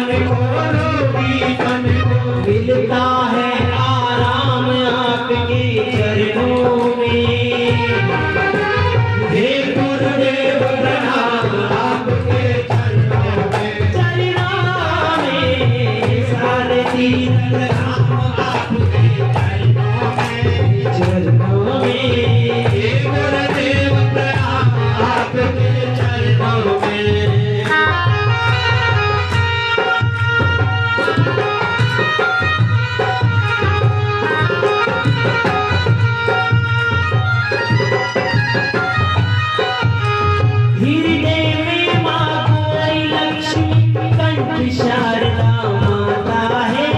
मन को, रोगी मन को मिलता है आराम आपके चरणों में। हे गुरुदेव प्रणाम आपके चरणों में, चरणों में सारे तीर्थ धाम आपके चरणों में, चरणों में। हे गुरुदेव प्रणाम आपके चरणों में। शारदा माता है,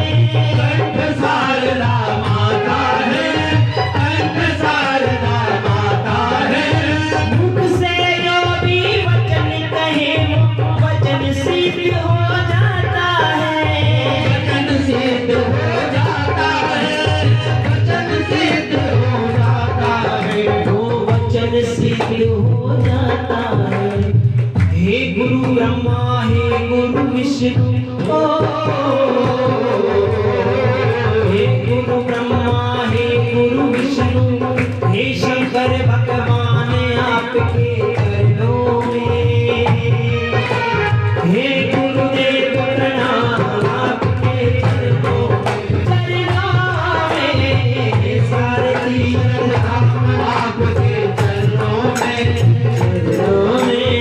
कंठ शारदा माता है, कंठ शारदा माता है। मुख से जो भी वचन कहे वचन सिद्ध हो जाता है, वचन सिद्ध हो जाता है, वचन सिद्ध हो जाता है, वो वचन सिद्ध हो जाता है। हे गुरु ब्रह्मा हे गुरु विष्णु, हे गुरु ब्रह्मा हे गुरु विष्णु, हे शंकर भगवान आपके चरणों में। हे गुरुदेव प्रणाम आपके चरणों में, सारे तीर्थ धाम आपके चरणों में, चरणों में।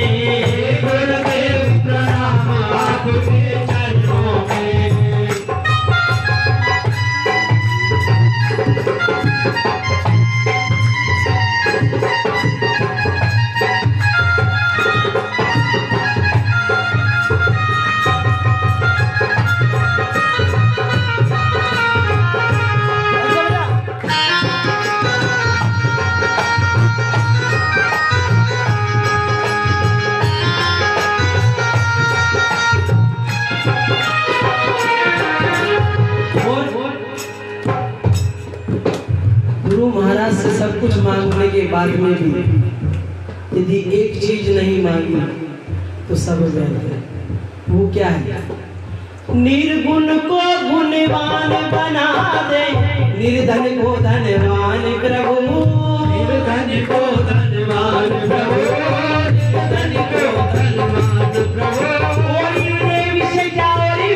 गुरु महाराज से सब कुछ मांगने के बाद में भी यदि एक चीज नहीं मांगी तो सब व्यर्थ है। वो क्या है? निर्गुण को गुणवान बना दे, निर्धन को धनवान प्रभु, निर्धन को धनवान प्रभु, निर्धन को धनवान प्रभु। और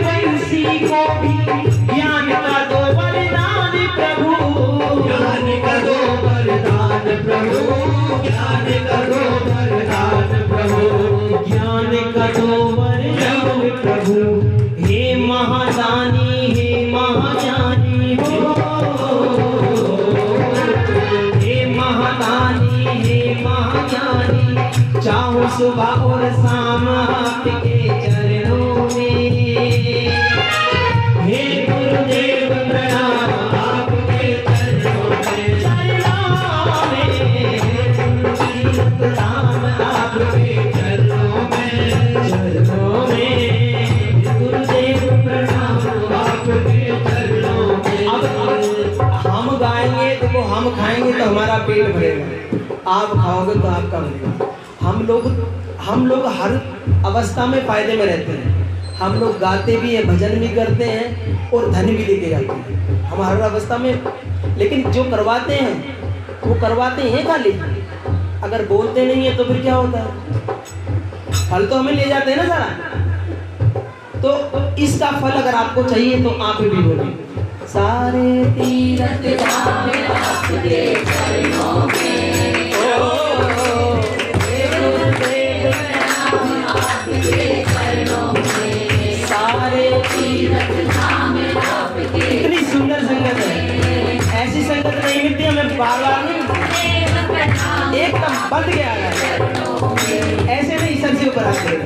वंशी को भी ज्ञान का दो वरदान प्रभु, ज्ञान का दो वरदान प्रभु, ज्ञान का दो वरदान प्रभु, ज्ञान का दो वरदान प्रभु। हे महादानी हे महाज्ञानी हो, हे महादानी हे महाज्ञानी, चाहो सुबह और शाम आपके चरणों में। हे गुरुदेव प्रणाम आपके चरणों में, चरणों में। तीर्थ धाम आपके चरणों में, चरणों में। गुरुदेव प्रणाम आपके चरणों में। अब हम गाएंगे तो वो हम खाएंगे तो हमारा पेट भरेगा, आप खाओगे तो आपका भरेगा। हम लोग हर अवस्था में फायदे में रहते हैं। हम लोग गाते भी हैं, भजन भी करते हैं और धन भी लेके जाते हैं हम हर अवस्था में। लेकिन जो करवाते हैं वो करवाते हैं खाली, अगर बोलते नहीं है तो फिर क्या होता है? फल तो हमें ले जाते हैं ना सारा। तो इसका फल अगर आपको चाहिए तो आप भी बोलिए, सारे तीर्थ धाम आपके चरणों में। इतनी सुंदर संगत है, ऐसी संगत नहीं मिलती हमें बार बार नहीं। एकदम बंद गया ऐसे नहीं, सबसे ऊपर हाथ करेगा,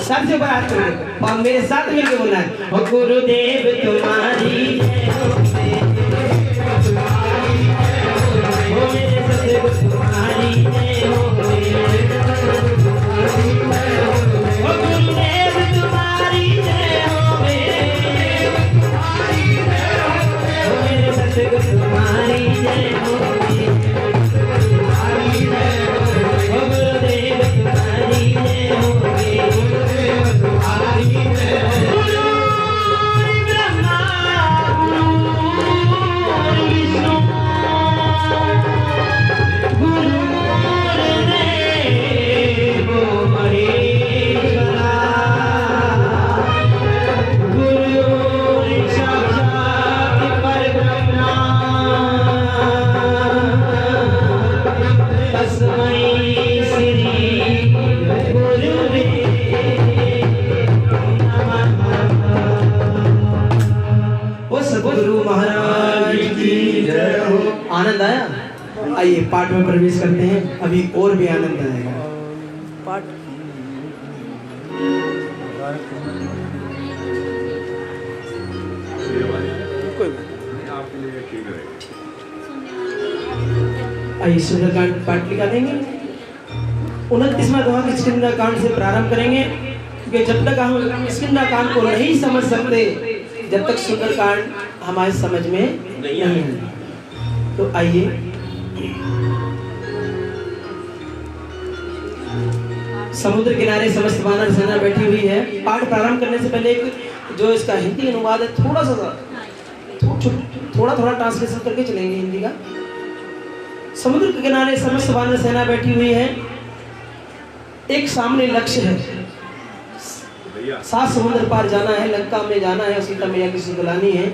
सबसे ऊपर हाथ करेगा और मेरे साथ मिलकर बोलना है, गुरुदेव तुम्हारी तुम्हारी आइए पाठ में प्रवेश करते हैं, अभी और भी आनंद आएगा। पाठ आइए सुंदरकांड पाठ लिखा देंगे। 29वां दोहा किष्किंधा से प्रारंभ करेंगे, क्योंकि जब तक हम किष्किंधा को नहीं समझ सकते, जब तक सुंदरकांड हमारे समझ में नहीं है। तो आइए समुद्र किनारे समस्त वानर सेना बैठी हुई है। पाठ प्रारंभ करने से पहले एक जो इसका हिंदी अनुवाद है थोड़ा थोड़ा ट्रांसलेशन करके चलेंगे हिंदी का। समुद्र के किनारे समस्त वानर सेना बैठी हुई है, एक सामने लक्ष्य है, 7 समुद्र पार जाना है, लंका में जाना है, सीता मैया की सुधलानी है।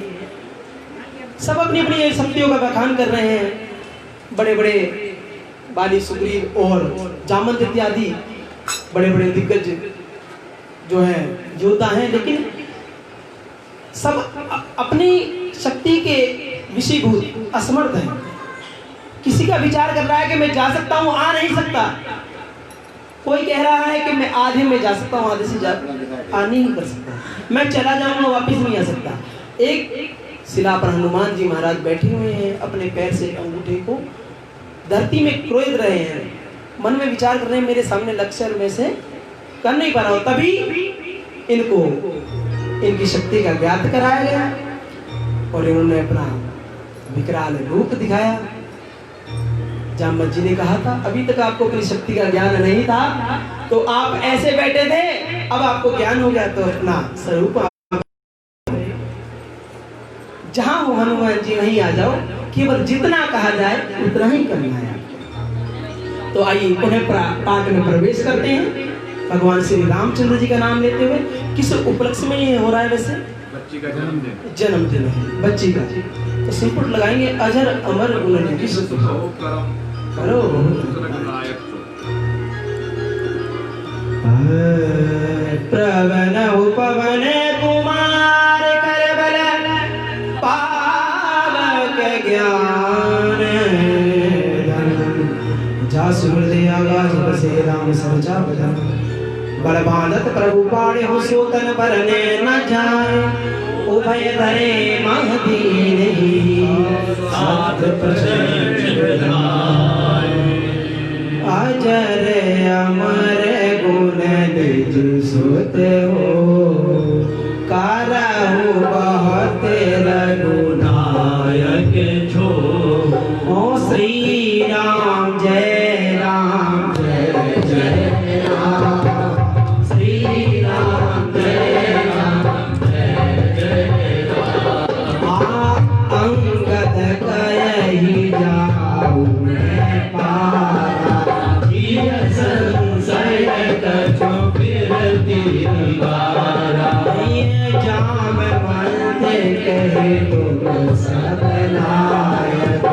सब अपनी अपनी शक्तियों का बखान कर रहे हैं। बड़े बड़े बाली, सुग्रीव और जामवंत इत्यादि बड़े बड़े दिग्गज जो है योद्धा हैं, लेकिन सब अपनी शक्ति के विषयभूत असमर्थ हैं। किसी का विचार कर रहा है कि मैं जा सकता हूं, आ नहीं सकता। कोई कह रहा है कि मैं आधे में जा सकता हूं, आधे से आ नहीं कर सकता। मैं चला जाऊंगा, वापिस नहीं आ सकता। एक शिला पर हनुमान जी महाराज बैठे हुए हैं, अपने पैर से अंगूठे को धरती में क्रोध रहे हैं, मन में विचार कर रहे हैं मेरे सामने लक्ष्य में से कर नहीं पा रहा हूं। तभी इनको इनकी शक्ति का ज्ञात कराया गया और इन्होंने अपना विकराल रूप दिखाया। जामवंत जी ने कहा था अभी तक आपको अपनी शक्ति का ज्ञान नहीं था, तो आप ऐसे बैठे थे, अब आपको ज्ञान हो गया, तो अपना स्वरूप जहां हो हनुमान जी वहीं आ जाओ, केवल जितना कहा जाए उतना ही करना है। तो आइए पुनः पाठ में प्रवेश करते हैं। भगवान श्री रामचंद्र जी का नाम लेते हुए, किस उपलक्ष्य में ये हो रहा है? वैसे बच्ची का जन्मदिन है बच्ची का, तो सिंपल लगाएंगे अजर अमर गुणनिधि करो प्रवन उपवन कुमार कर बल पावक ज्ञान जा सुमृति आगाज बसे राम सरजा बदन बल बांधत प्रभु पाड़े हो सोतन बरने न जाए उभय धरे महदीन ही साथ अजर अमर गुण निज सुत हो कारहु बहुत रघुनायक छो। ओ श्री राम जय राम जय जय राम, श्री राम जय राम जय जय राम। अंगद कयहि जाऊ मैं पारा, जिय संशय कछु फिरति दीवारा। ये जामवंत कहे तुम सब नायक,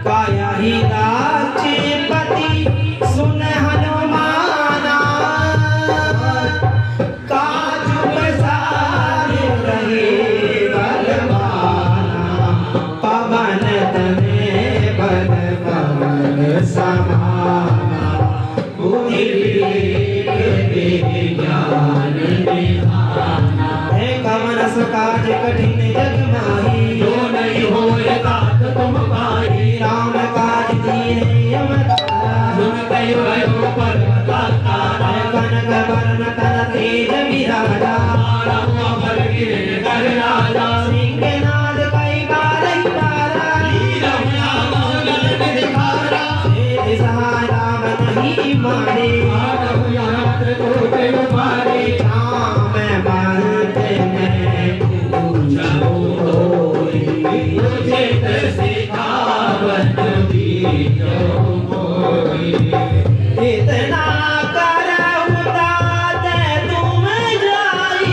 काया ही राजपति सुन हनुमाना, काज पसार रहे बलवाना। पवन तने बल पवन समाना, बुद्धि ज्ञान निधाना। है कवन सुकाज कठिन जग माही, जो नहीं होए तात तुम पाई। राम काज दीन यमतारा, सुन कयो भयो पर्वतातारा। कनक वर्ण तन तेज विराजा, भर गिर कर राजा। सिंहनाद कई बारहि बारा, लीलमया मंगल दिखारा। सेज सहाय राम नहीं मारे, आनहु यात्र को तेव मारे। राम मानते मैं पूछो होई, उचित सिखावत दीनो मोई। इतना करहु तात तुम जाई,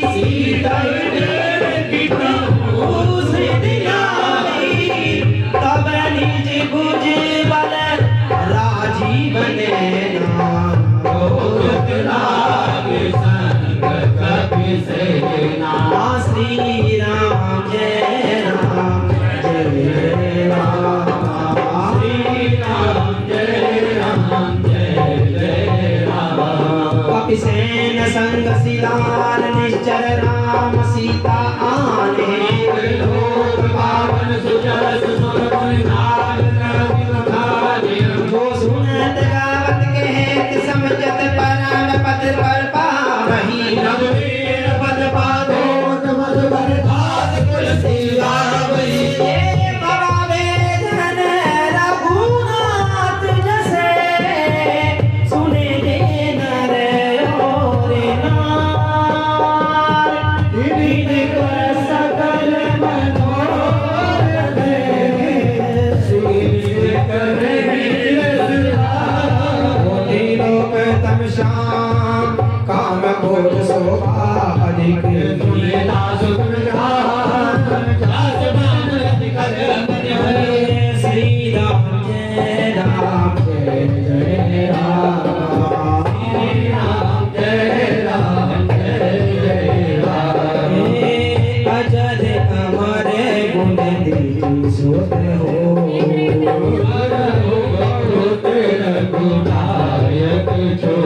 सीता सिद्धि आई। तब निज भुज बल राजीव नैना, किसेन संग सिलाल निश्चर राम सीता आने लोक पावन सुचर सुसुर गुण नाल खाने जो सुनत गावत कहत समझत परम पद पर पावही रघुवीर पद पादोत मधु बर धात तुलसी गावही ये पावे धन रघुनाथ जसे सुने दे नर और नार विधि कर सकल मनोरथ सिद्ध करे लोक तम श्याम काम भोग शोभा अधिक श्री राम जय राम जय जय राम श्री राम जय राम जय जय राम अजर अमर गुण दीदी सोत हो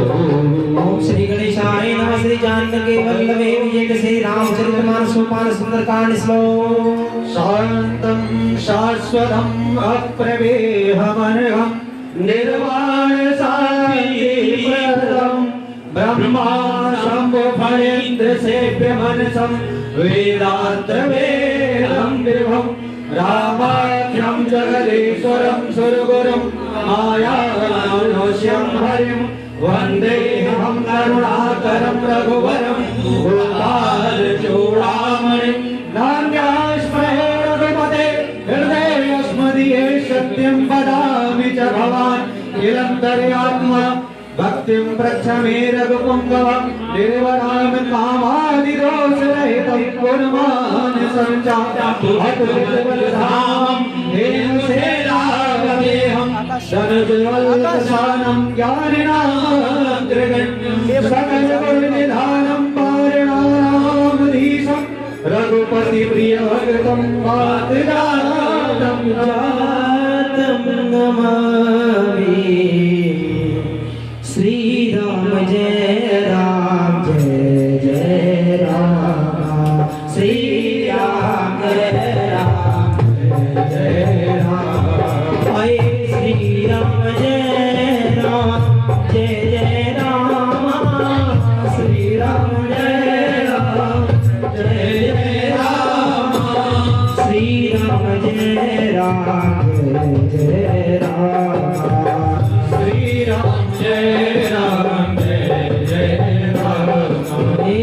ओम श्री गणेशाय नमः श्री जानकी वल्लभे विजय श्री रामचरितमानस सोपान सुंदरकांड श्लोक शांतं शाश्वतं अप्रमेयमनघं निर्वाण शान्तिप्रदं ब्रह्मा शंभो फणीन्द्र सेव्य मनसं वेदान्तवेदं विभुं रामाख्यं जगदीश्वरं सुरगुरुं मायानुष्यं हरिं वन्देऽहं करुणाकरं रघुवरं गोपालचूडामणिं नान्यास्महे रघुपते हृदयस्मदीये सत्यं वदामि च भवान् निरन्तर्यात्मा भक्तिं प्रच्छमे रघुपुङ्गव निर्वरामि कामादिदोषरहितं गुणमानसं चातुर्बलधामं हेम सेनावदेहं धनुर्वल्लसानं ज्ञानिनामग्रगण्यं सकलगुणनिधानं पारिणामधीशं रघुपति प्रियभगतं वातजातं नमामि श्री राम जय राम जय जय राम श्री राम जय राम जय जय राम आए श्री राम जय राम जय जय राम श्री राम जय राम जय जय राम श्री राम जय राम जय जय राम श्री राम जय राम जय जय राम हे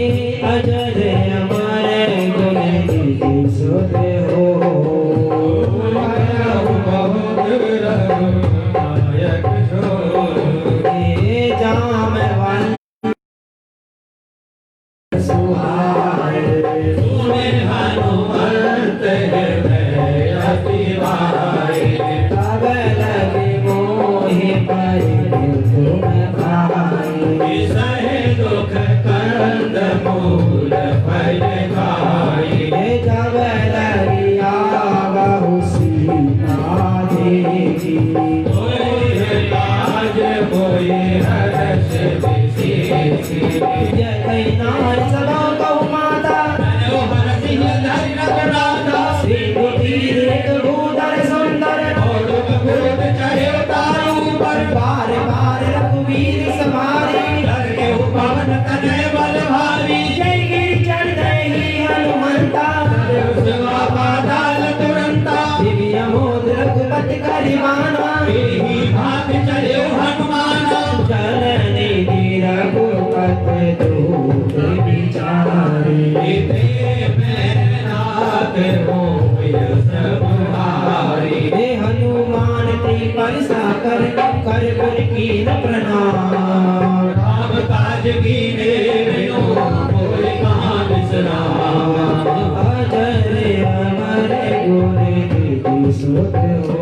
अजर अमर गुण दीदी सुध हो नायक हे जामवंत सुहाए सुने हनुमंत हृदय अति भाई तब लगे मोहि परि तुम भाई सहे दुख कंद मूल फल खाई हे जब लगी आगहु सीता देवी लाज बोए हर्ष विशेषी जय नाथ सदा कहु माता मनोहर सिंह धरि रघुनाथा श्री बुद्धि देख भूधर सुंदर गुरुप चढ़े तारू पर बार बार रघुवीर समारी डर के पवन तनय बल भारी जय गिर चढ़ गए हनुमंता सेवा पाताल तुरंता दिव्य मोद रघुपति करिमाना ही भाग चढ़े हनुमाना चलने दी रघुपति दूत विचारी नाथ हो सब हारी हे हनुमान त्रिपरसा कर गुण कीन प्रणाम राम काज कीने बिनु कोई कहाँ विश्राम अजर अमर गुण दीदी सुत हो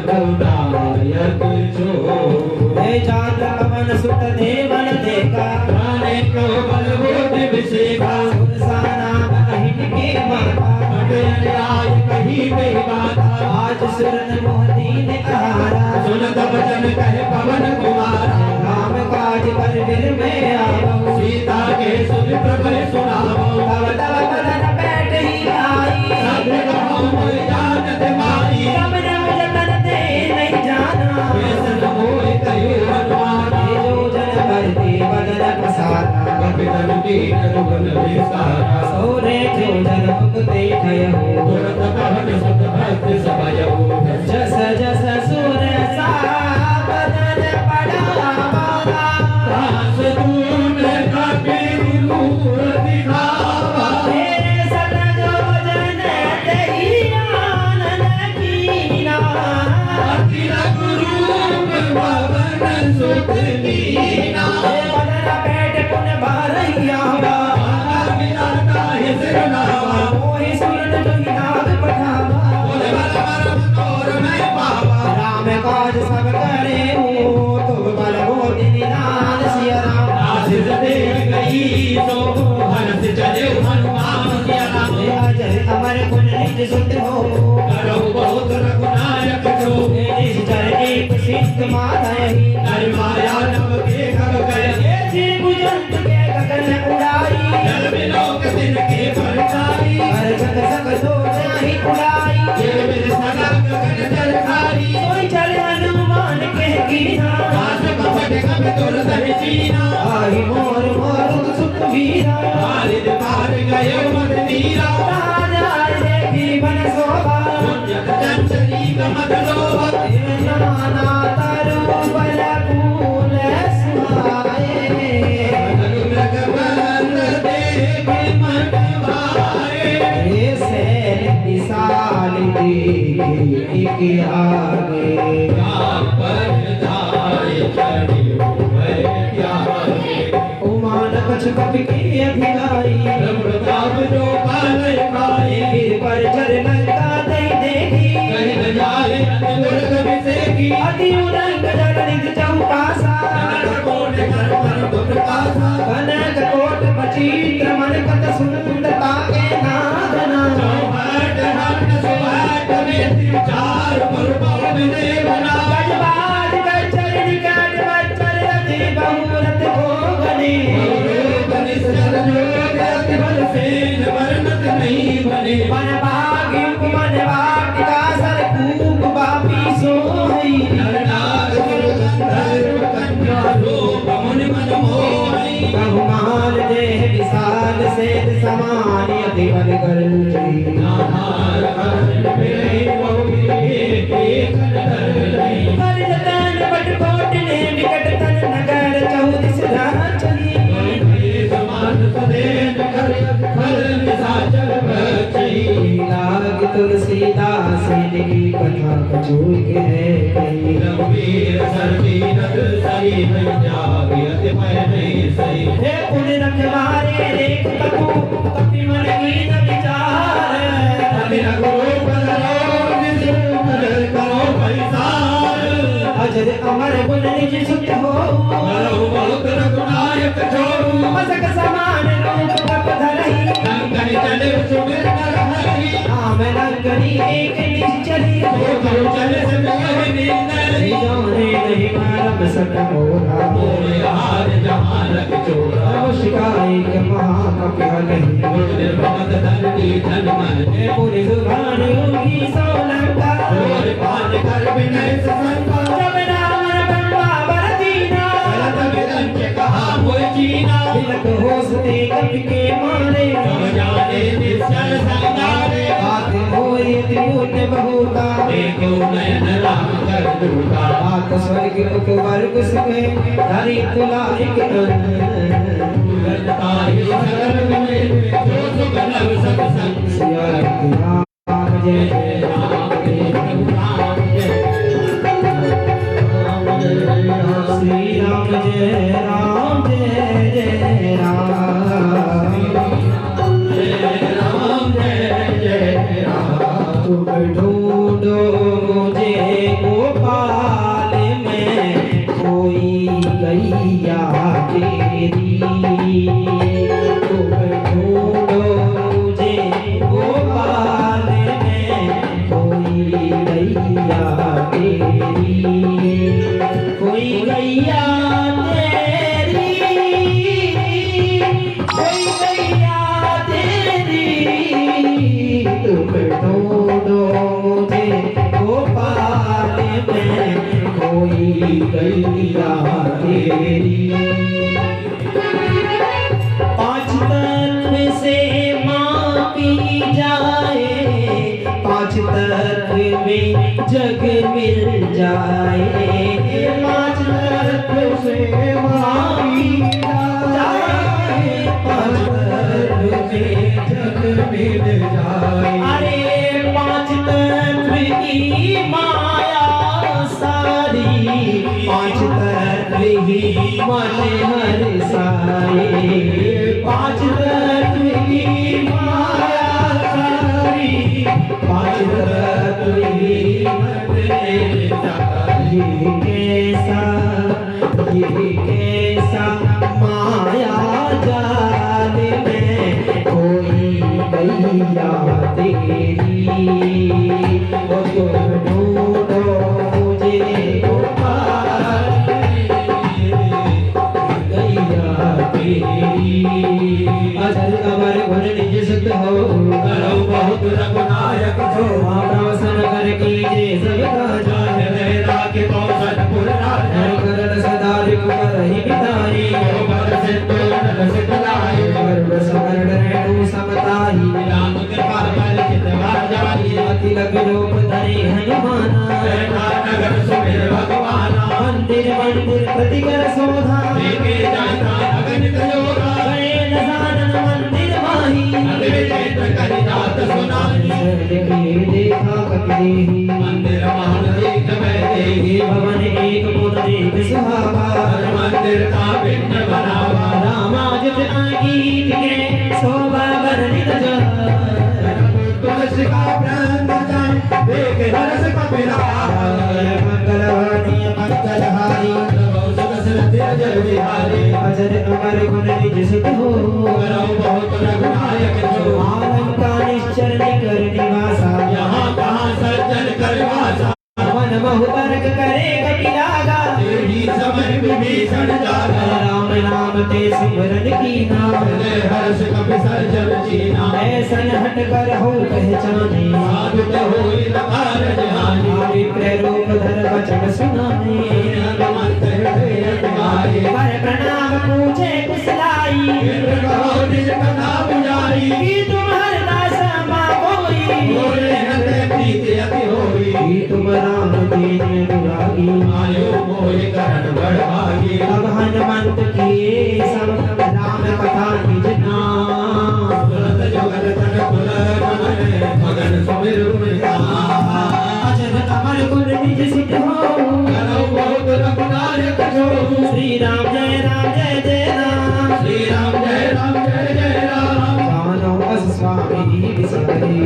रघुनायक जो हे जात पवन सुत देवन देखा प्राणे को बलबोध विषेखा सुरसा नाम अहिन के माता अटल आय कही गई बात आज सुरन मोहदीन आहारा सुनत वचन कहे पवन कुमार दीन दुगन विस्तारा सौरे जो जन मुक्ति थयहु तुरत कहन सुत भक्त सभयहु जस जस सुर सा बदन पड़ावा दास तून कपि नूर दिखावा तेरे सत जो जन तेहि आनंद कीना अति रघुरूप पवन सुत लीना बदन पेट पुन बारैया माता पिता है सिरनावा मोहि सुरत जोहि नाद पठावा बोले बल मरम तोर मैं पावा राम काज सब करे हो तुम बल बोधि निधान सिय राम आशीष दे गई तो हरस चले हनुमान सिया राम अजय अमर गुण निज सुत हो करो बहुत रघुनायक जो निश्चर एक सिद्ध माधयहि नर माया नव के खग गए जी बुझंत के गगन उड़ाई जल बिलोक तिनके परछाई हर जग सग सो जाहि उड़ाई ये मेरे सदा गगन जल खारी कोई चल हनुमान के कीना दास कपट कप तुर सहि सीना आहि मोर मोर सुत वीरा मारिद पार गए मत नीरा राजा देखी बन शोभा पुण्यक चंचली कमद लोभ नाना तरु बल फूल सुहाए अनुग्रह बल देख मन भाए ये सैल विशाल देखी एक आगे पर धारे चढ़े हुए प्यारे उमान कछ कपि के अधिकारी प्रताप जो काल खाए फिर पर चर लंका दई देखी कहीं न जाए दुर्ग विसेकी अति उदंग जल निज चौपासा कनक कोट कर पर दुर्गासा कनक कोट बचित्र मन कत सुंदरता के नादना चौहट हट सुहट में चार पर बहु देवना गजबाज गजर निकट बच्चर रति बहुरत भोगने रूप निश्चल जो अति बल सेन वर्णत नहीं बने मन भाग्य मन वाटिका सर कूप बापी सोई नरनाग सुरगंधर्व कन्या रूप मुनि मन मोहि बहुमान देह विशाल सेत समान अति बल गरुड़ी नाहार कर्ण मिले बहु एक धर नहीं हरि तन बट कोट ने विकट तन नगर चौदिस राचली समान सदेन कर फल निशाचर बचई लाग तुलसीदास की कथा कछोई के है कही रघुवीर सरदीनत सही नहीं जागी अति भय नहीं सही हे पुण्य रखवारे देख कपू कपि मन की न विचार अति रघुरूप धरो निज करो परिसार अजर अमर गुण निज सुत हो करो बहुत रघुनायक छोड़ू मसक समान रूप कप धरहि लंकन चले सुमिर नर हरि नाम लंकनी एक निज चली जो करो चले से मोहि नींदरि जाने नहीं मारम सक मोरा मोरे हार जहाँ रख चोरा सर्व शिकाई के महाकपिहलहि मोरे भगत धन की धन मन हे पुनि सुभान योगी सोलंका मोरे पान कर विनय ससंका जब नाम बनवा बरदीना गलत विदन के कहा मोहि चीना तिलक होसते कपि के मारे सब जाने निश्चल संगारे बात होई त्रिपुण्य बहुता देखो नयन राम कर दूता बात स्वर्ग उप वर्ग सुखे धरि तुलाइक गलता ही सकल में जो सुख लव सब संग सिया राम जय जय राम जय राम जय श्री राम जय राम जय जय राम जय राम तुम ढूंढो मुझे गोपाल में कोई गैया तेरी तुम ढूंढो मुझे गोपाल में कोई गैया तेरी कोई गैया तेरी कोई गैया तेरी तुम ढूंढो मुझे गोपाल में कोई गैया तेरी पाँच जग मिल जाए, पांच तत्व से माई जाए, पांच तत्व से जग मिल जाए। अरे पांच तत्व की माया सारी, पांच तत्व ही मन हर साए, पांच तत्व की माया सारी, पांच तत्व ही मन हर साए। ये कैसा माया जाल में कोई गैया तेरी, वो तुम ढूंढो मुझे गोपाल गैया तेरी। अजर अमर गुण निज सुत हो, करो बहुत रघुनायक हो, प्रवसन कर कीजे सबका जान, राखे कौशल पुर राज, करन सदा रही बिताई, बर सिद्धो नर सिद्धलाई, बर समरण रेणु समताई, राम कृपा पर चितवा जाई, अति लग रूप धरे हनुमाना, नगर सुमिर भगवाना, मंदिर मंदिर प्रति कर शोभा, देखे जाता अगणित योगा, गए नजानन मंदिर माही, अग्रे चैत्र करि जात सुनाई, देखा कपि मंदिर मान देख मैं देही, भवन एक पुर देख सुहावा, मंदिर का भिन्न बनावा, रामाजित गीत के शोभा वर्णित तुलसी का प्राण देख रस कपिलाहारी, मंगलवाणी मंगलहारी, जल विहारी, अजर अमर गुण निज सुत हो, करो बहुत रघुनायक जो, आलम का निश्चर निकर निवासा, यहाँ कहाँ सज्जन कर वासा, मन बहु तर्क करे कपिलागा, तेरी समय विभीषण जागा, राम नाम ते सिमरन कीना, हर्ष कपि सर्जन कीना, ऐसन हट कर हो पहचाने, साधु होई न कारज हानि, विप्र रूप धर वचन सुनाने, हनुमंत हृदय तुम्हारे, पर प्रणाम पूछे कुशलाई, कहो निज कथा बुझाई, कि तुम हरदास मांगोई, बोले हृदय प्रीति अति होई, कि तुम राम दीन अनुरागी, आयो मोहि करण बड़भागी, अब हनुमंत किए सब राम कथा निज नाम, तुरत जुगल तन पुर मगन सुमिर अजर अमर गुण निज सिद्ध हो, करो बहुत रघुनायक जो, श्री राम जय राम, श्री राम जय जय राम, जानो बस स्वामी विसारी,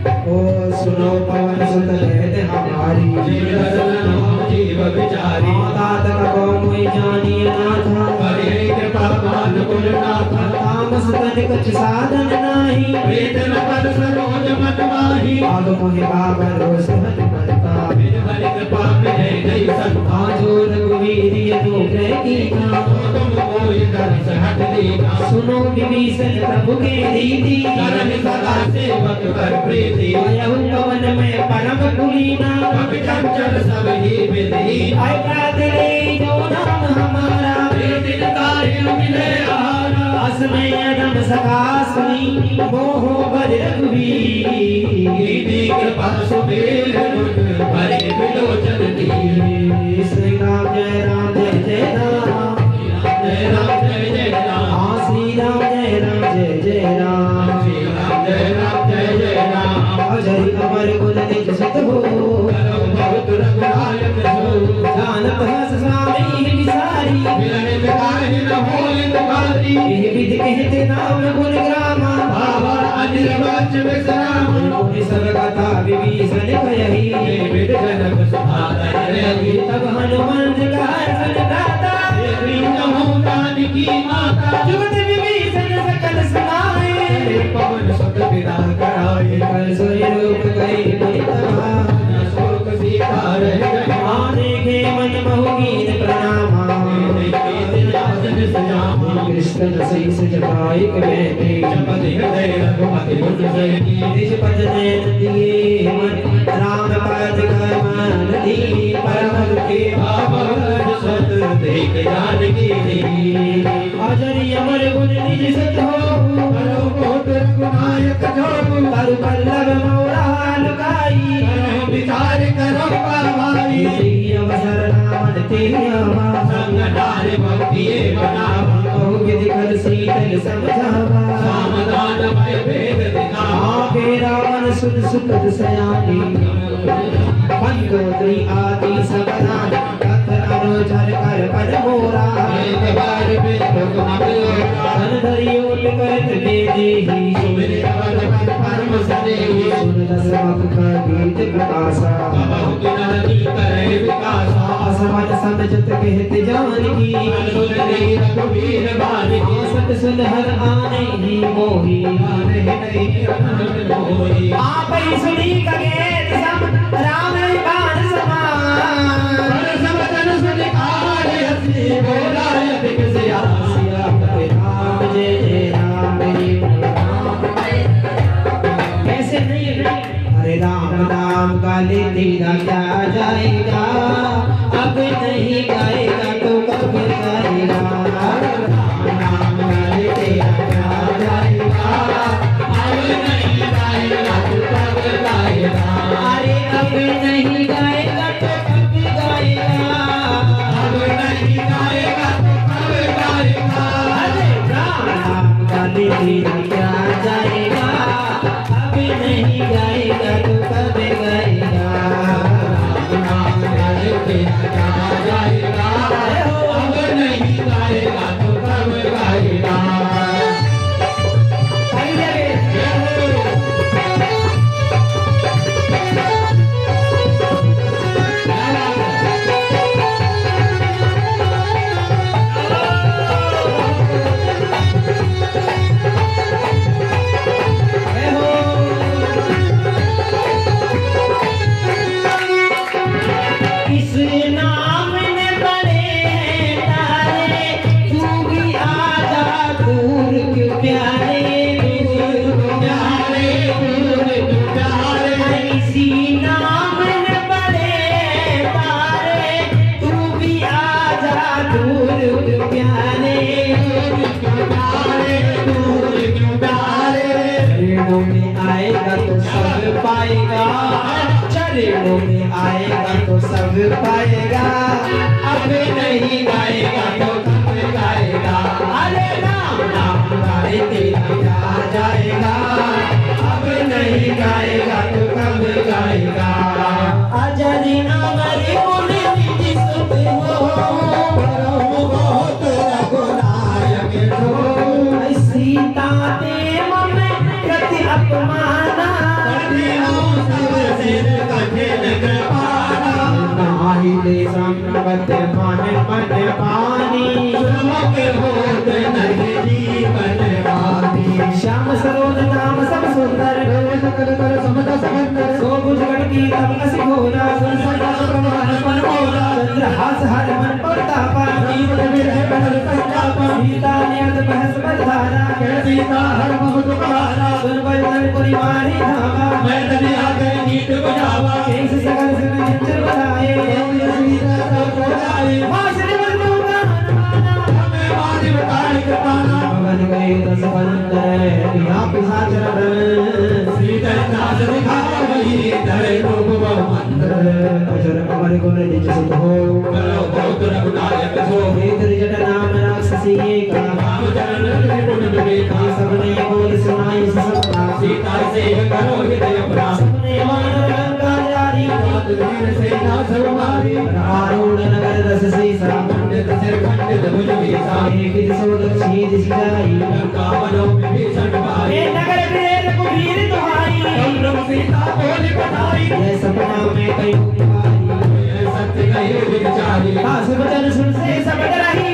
ओ सुनो पवन सुत कहत हमारी, जीव विचारी, तात कहो मोहि जानिय नाथा, करे कृपा मान गुण नाथा, तामस तन कुछ साधन नाही, प्रीत न पद सरोज मन माही, आग मोहि बाबर रोष हनुमंता, बिन हरि कृपा मिले नहीं संता, जो रघुवीर अनुग्रह कीना, तुम कोई दर्श हट लेना, सुनो विभीषण प्रभु के रीति, करहि सदा सेवक कर प्रीति, अयहु पवन में परम कुलीना, कपि चंचल सब ही विधि, आय प्रात ले जो नाम हमारा, दिन कार्य मिले आहारा, असमय अदम सखा सुनी, मोह बर रघुवीर, कीनी कृपा सुमेर हरे विलोचन दी, श्री राम जय राम, जय राम, जय राम जय राम, श्री राम जय राम, जय राम, श्री राम जय राम, जय राम, अजर अमर गुण निज सुत हो, करो बहुत रघुनायक जो, जानत हस स्वामी विसारी, मिलन काहि न होय तुमारी, एह विधि कहते नाम गुण ग्रामा, बाबा अनिल वच विश्राम, मुनि सब कथा विभीषण कहि, विधि जनक सुहादर रही, तब हनुमंत का सन गाता, कहूँ जानकी माता, जुगत विभीषण सकल सुनाए, पवन सुत विदा कराए, कर सोई रूप गई बैठा, शोक सीता रह गई, देखे मन महु कीन प्रणामा, कृष्ण शीस जपाई कबैते, जपति हृदय रघुपति गुण सैनी, निज पद नयन दिए मन, राम पद कर मन दी, परम के भाव सत देख जानकी दी, अजर अमर गुण निज सत हो, करो बहुत रघुनायक जो, तरु पल्लव मोरा लुकाई, करो विचार करो पावाई तेरी अवसर नामन तेरी आवा संग डारे भक्ति बनावा कहु विधि कर शीतल समझावा सामदान भय भेद दिखावा आपे रावण सुन सुखद सयानी मंदोदरी आदि सबरान कथन अनुचर कर पर मोरा एक बार में लोग नगरा धन धरियो करत दे देही सुमिर अवध पद परम सदेही सुन दस मुख का गीत प्रकाशा बहुत नदी करे विकासा असमन समझत कहत जानकी सुन रे रघुवीर बालिकी सत सुन हर आने ही मोही आने नहीं अनंत मोही आप ही सुनी कगेत सम राम बाण समान पर समतन सुन आए हसी बोला यदिक सिया सिया पते राम जय राम कैसे नहीं अरे राम नाम गाले तेरा क्या जाएगा अब नहीं गाएगा तो कब गाएगा राम नाम गाले तेरा क्या जाएगा अब नहीं गाएगा तो कब गाएगा अरे अब नहीं गाएगा तो कब गाएगा अब नहीं गाएगा तो कब गाएगा अरे राम नाम गाले तेरा क्या जाएगा अब नहीं गाएगा तो कब गाएगा नाम गाए तेरा क्या जाएगा अब नहीं गाएगा तो कब गाएगा किस नाम ने बड़े तारे तू भी आजा दूर क्यों प्यारे प्यारे प्यारे इसी नाम ने बड़े तारे तू भी आजा दूर क्यों प्यारे चरणों में आएगा तो सब पाएगा चरणों में आएगा तो सब पाएगा अब नहीं गाएगा तो कब गाएगा अरे राम नाम गाए तेरा क्या जाएगा अब नहीं गाएगा तो कब गाएगा अजरी अमरी मुनि निधि सुत हो सीता देव में प्रति अपमाना नाहिले संगत मन मन पानी श्याम सरोज नाम सब सुंदर सोभुज गढ़की तब अस घोरा चंद्रहास हर मन प्रतापा सीता नियत बहस बधारा सुन बंदन पुरी मारी धावा शेष सकल सुन चंचल बनाए वासुदेव बंधुगा हनुमाना भगवान गए दस बंदर यहाँ पिशाच अजर अमर गुण निज सुत हो जट नाम राक्षसी का सबने बोल सुनाई सपना सबने वानर लंका जारी आरूढ़ नगर दस सीसा एक दिशो दक्षिण दिश जाई ये नगर वीर कुबीर तुम्हारी ये सपना में कई सुबचन सुन से सब डराही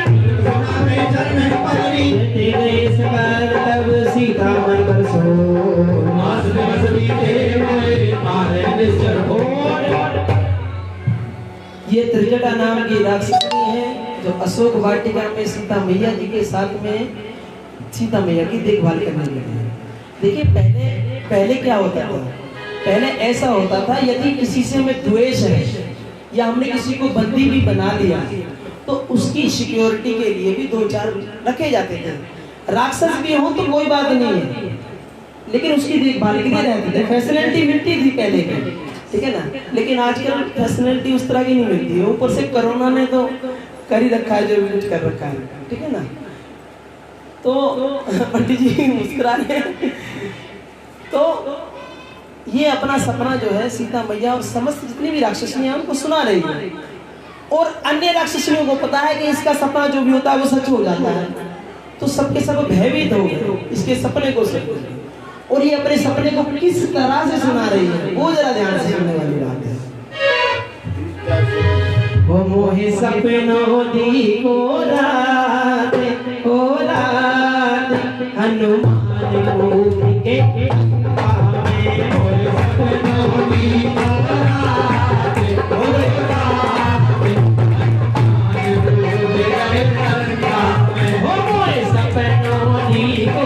गए सकाल तब सीता मन कर सो ये त्रिजटा नाम की राक्षसी है जो अशोक वाटिका में सीता मैया जी के साथ में सीता मैया की देखभाल करने लगे हैं। देखिए पहले क्या होता था, पहले ऐसा होता था यदि किसी से हमें द्वेष है या हमने किसी को बंदी भी बना लिया तो उसकी सिक्योरिटी के लिए भी दो चार रखे जाते थे। राक्षस भी हो तो कोई बात नहीं है, लेकिन उसकी देखभाल के लिए रहती थी, फैसिलिटी मिलती थी पहले के। ठीक है ना। लेकिन आजकल फैसिलिटी उस तरह की नहीं मिलती है, ऊपर से कोरोना ने तो कर ही रखा है जो भी कुछ कर रखा है, ठीक है ना। तो पंडित जी मुस्कुरा रहे हैं। तो ये अपना सपना जो है सीता मैया और समस्त जितनी भी राक्षसियां उनको सुना रही है, और अन्य राक्षसियों को पता है कि इसका सपना जो भी होता है वो सच हो जाता है, तो सबके सब भयभीत हो गए इसके सपने को सुन। और ये अपने सपने को किस तरह से सुना रही है वो जरा ध्यान से सुनने वाली बात है। वो मोहे सपनों दी को रात हनुमान कूद के पावे, मोहे सपनों दी को रात मोहे सपनों दी को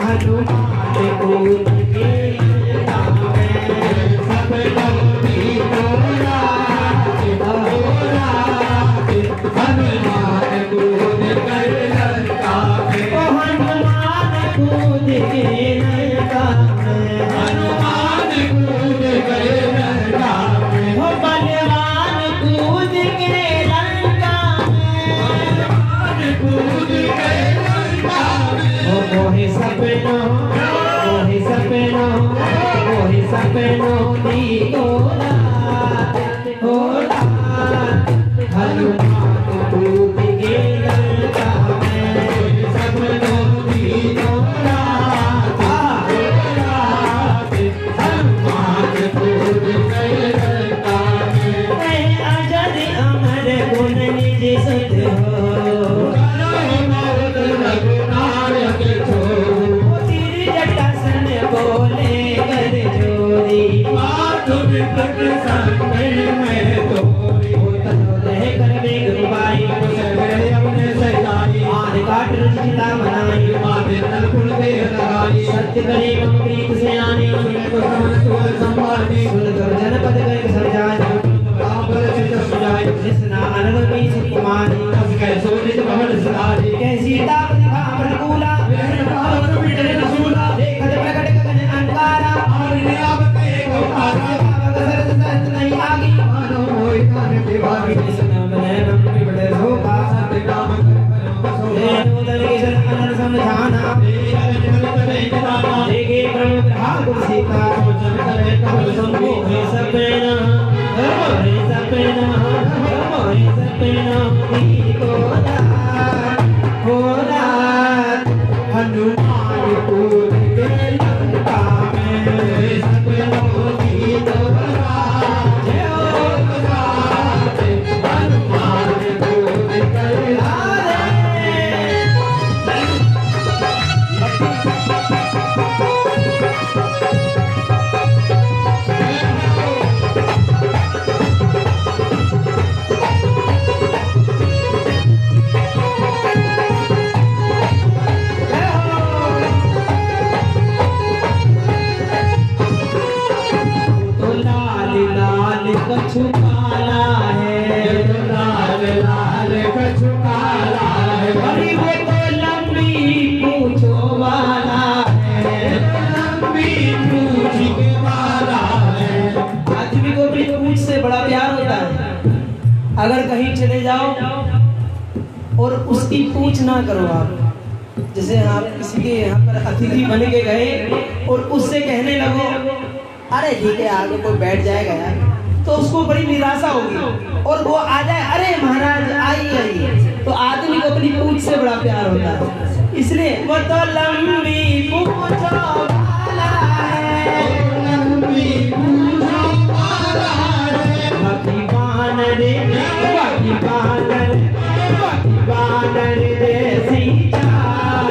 हनुमान कूद के सपनों दी को रात हो रात हनुमान कूद के लंका में, सपनों दी को रात हो रात हनुमान कूद के लंका में। अजर अमर गुण निज सुध हो, रघुनायक छो तीर जटा सन बोले कर जोरी, तुम तक संकट में तोरी, तनोदय कर में गुरुबाई अपने सजाई, आन काट रचिता मनाई, माते नल कुल दे लगाई, सत्य करे मम प्रीत से आने, को समझ संभालने, सुन कर जनपद कर सजाए, रामबल चित सुजाए, निसना अनवर की सुकुमारी, कस कह सोनित भवन सदारी, कैसी ताप दिखा प्रतिकूला, वेर पावन पिटरे नसूला, देखत प्रकट गगन अंकारा, और नियामत एक अवतारा, भगत सत नहीं आगी, मानो मोहि कान विभागी, निसना बने मम पिबड़े धोखा, सत्य काम हे नूतन किशन अनन समझाना, देखे ब्रह्म ब्रहा कुर्सी का, सोचन करे कबल संभो, हे सपना हमारे सपना दी को रात हो रात हनुमान कूद के लंका में, सपनों दी को रात हो रात हनुमान कूद के रात। कछु काला है, लाल लाल कछु काला है, अरे वो तो लंबी पूंछों वाला है, लंबी पूंछ वाला है। आदमी को अपनी पूंछ से बड़ा प्यार होता है। अगर कहीं चले जाओ और उसकी पूंछ ना करो आप, जैसे आप किसी के यहाँ पर अतिथि बन के गए और उससे कहने लगो अरे ठीक है आगे कोई बैठ जाएगा यार, तो उसको बड़ी निराशा होगी, और वो आ जाए अरे महाराज आइए, तो आदमी को अपनी पूंछ से बड़ा प्यार होता है। इसलिए वो तो लंबी पूंछों वाला है, लंबी पूंछों वाला है, बाकी बानर जैसी चाल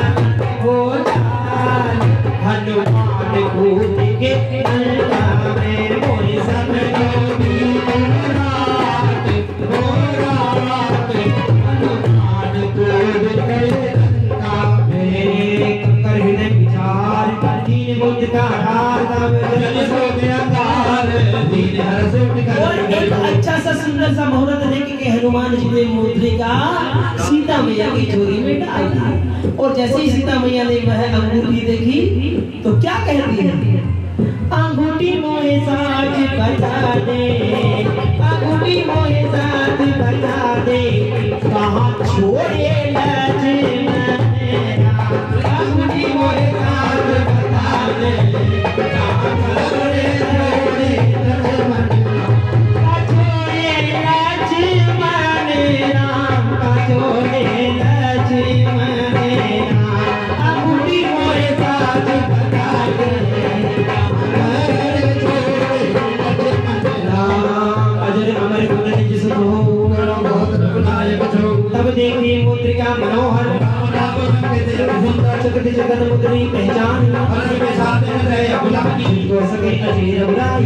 हो चाल हनुमान कूद के लंका में, मोहि सपनों दी को रात हो रात हनुमान कूद के लंका में। कंकर हृदय विचार दीन बुद्ध का आधार, जल सो गया तार और एक अच्छा सा सुंदर सा मुहूर्त देख के हनुमान जी ने मुद्रिका सीता मैया की झोली में डाल दी। और जैसे ही सीता मैया ने वह अंगूठी देखी तो क्या कहती है, अंगूठी मोहे साथ बता दे, अंगूठी मोहे साथ बता दे, कहाँ छोड़े लक्ष्मण, अंगूठी मोहे साथ बता दे, कहाँ छोड़े लक्ष्मण, छोड़े लक्ष्मण राम, छोड़े लक्ष्मण राम, अंगूठी मोहे साथ बता दे, तब देखिए मुद्रिका मनोहर चक्र जगन मुद्री पहचान सके अजीर बुलाई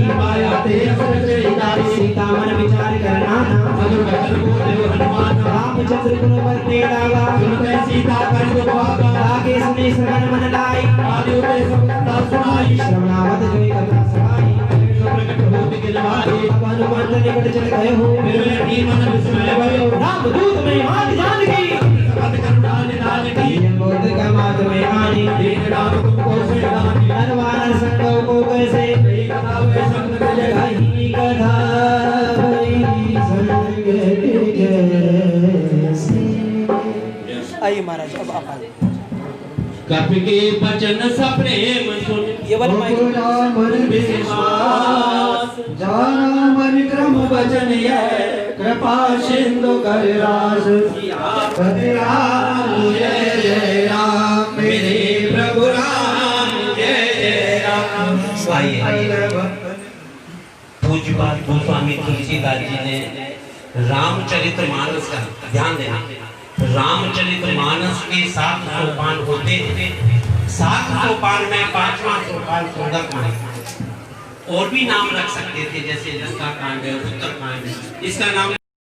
सीता मन विचार करना रामचंद्र गुण बरते लागा आगे सुने सगन मन लाई श्रवणावत जोई कथा सुनाई अब हनुमान जी निकट चल गए हो राम दूत में हाथ जान की मुद्रिका मात में आनी नरवानर संगों को कैसे कहीं कथा भई संग कैसे। आइए महाराज अब आप आइए। कपि के बचन सप्रेम सुन ये वाला माइक विश्वास जाना मन क्रम वचन ये कृपा सिंधु कर रास हरे राम जय जय राम मेरे प्रभु राम जय जय राम। पूज्यपाद गोस्वामी तुलसीदास जी ने रामचरितमानस का ध्यान देना, रामचरितमानस के 7 सोपान होते हैं। 7 सोपान में 5वां सोपान सुंदरकांड, और भी नाम रख सकते थे जैसे लंका कांड है, उत्तरकांड है, इसका नाम